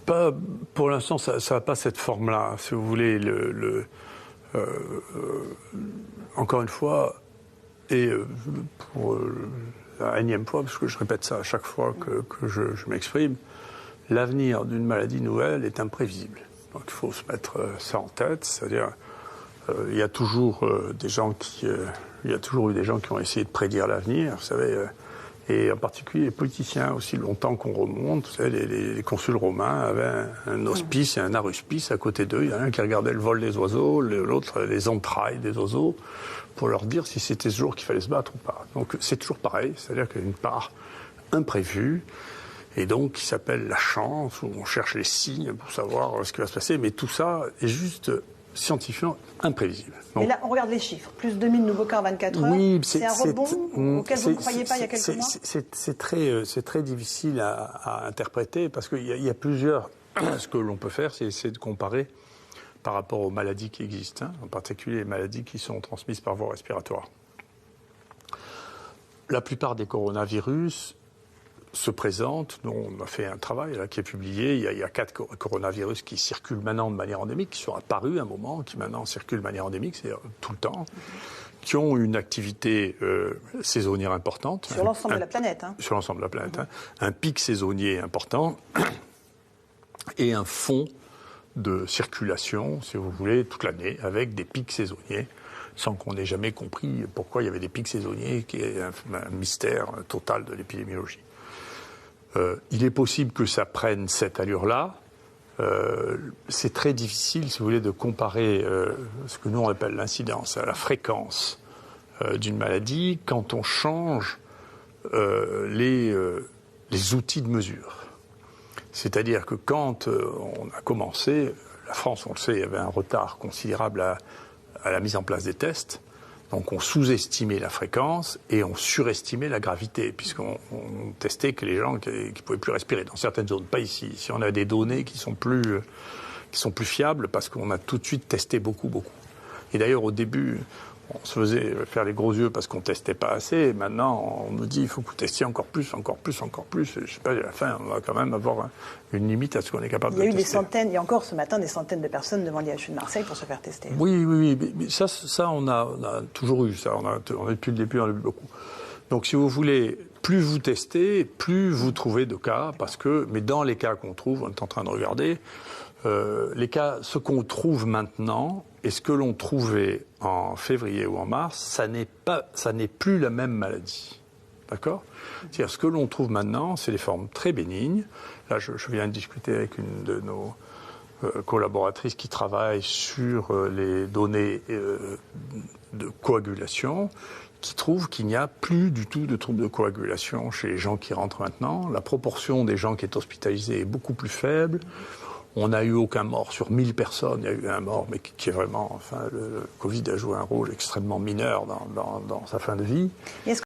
Pas, pour l'instant, ça n'a pas cette forme-là. Si vous voulez, encore une fois, et pour la énième fois, parce que je répète ça à chaque fois que je m'exprime, l'avenir d'une maladie nouvelle est imprévisible. Donc il faut se mettre ça en tête, c'est-à-dire il y a toujours des gens qui, il y a toujours eu des gens qui ont essayé de prédire l'avenir, vous savez, et en particulier les politiciens, aussi longtemps qu'on remonte, vous savez, les consuls romains avaient un hospice et un aruspice à côté d'eux. Il y en a un qui regardait le vol des oiseaux, l'autre les entrailles des oiseaux, pour leur dire si c'était ce jour qu'il fallait se battre ou pas. Donc c'est toujours pareil, c'est-à-dire qu'il y a une part imprévue, et donc qui s'appelle la chance, où on cherche les signes pour savoir ce qui va se passer, mais tout ça est juste scientifiquement imprévisible. Donc, mais là, on regarde les chiffres. Plus 2000 nouveaux cas en 24 heures. Oui, c'est un rebond auquel vous ne croyez pas il y a quelques mois. C'est très difficile à interpréter parce qu'il y a plusieurs... Ce que l'on peut faire, c'est de comparer par rapport aux maladies qui existent, hein, en particulier les maladies qui sont transmises par voie respiratoire. La plupart des coronavirus se présentent, nous on a fait un travail là, qui est publié, il y a 4 coronavirus qui circulent maintenant de manière endémique, qui sont apparus à un moment, qui maintenant circulent de manière endémique, c'est-à-dire tout le temps, qui ont une activité saisonnière importante. Sur l'ensemble de la planète. Hein. Sur l'ensemble de la planète. Hein, un pic saisonnier important et un fond de circulation, si vous voulez, toute l'année, avec des pics saisonniers, sans qu'on ait jamais compris pourquoi il y avait des pics saisonniers, qui est un mystère total de l'épidémiologie. Il est possible que ça prenne cette allure-là. C'est très difficile, si vous voulez, de comparer ce que nous on appelle l'incidence à la fréquence d'une maladie quand on change les outils de mesure. C'est-à-dire que quand on a commencé, la France, on le sait, il y avait un retard considérable à la mise en place des tests. Donc on sous-estimait la fréquence et on surestimait la gravité, puisqu'on testait que les gens qui ne pouvaient plus respirer dans certaines zones, pas ici. Ici on a des données qui sont plus fiables parce qu'on a tout de suite testé beaucoup. Et d'ailleurs au début, on se faisait faire les gros yeux parce qu'on ne testait pas assez. Maintenant, on nous dit qu'il faut que vous testiez encore plus. Je ne sais pas, à la fin, on va quand même avoir une limite à ce qu'on est capable de tester. Il y a eu des centaines, il y a encore ce matin des centaines de personnes devant l'IHU de Marseille pour se faire tester. Oui, mais ça on a toujours eu ça. On a depuis le début, on a eu beaucoup. Donc, si vous voulez, plus vous testez, plus vous trouvez de cas, mais dans les cas qu'on trouve, on est en train de regarder, les cas, ce qu'on trouve maintenant et ce que l'on trouvait en février ou en mars, ça n'est plus la même maladie. D'accord ? C'est-à-dire, ce que l'on trouve maintenant, c'est des formes très bénignes. Là, je viens de discuter avec une de nos collaboratrices qui travaille sur les données de coagulation, qui trouve qu'il n'y a plus du tout de troubles de coagulation chez les gens qui rentrent maintenant. La proportion des gens qui est hospitalisée est beaucoup plus faible. On n'a eu aucun mort sur 1000 personnes. Il y a eu un mort, mais qui est vraiment... Enfin, le Covid a joué un rôle extrêmement mineur dans sa fin de vie. Est-ce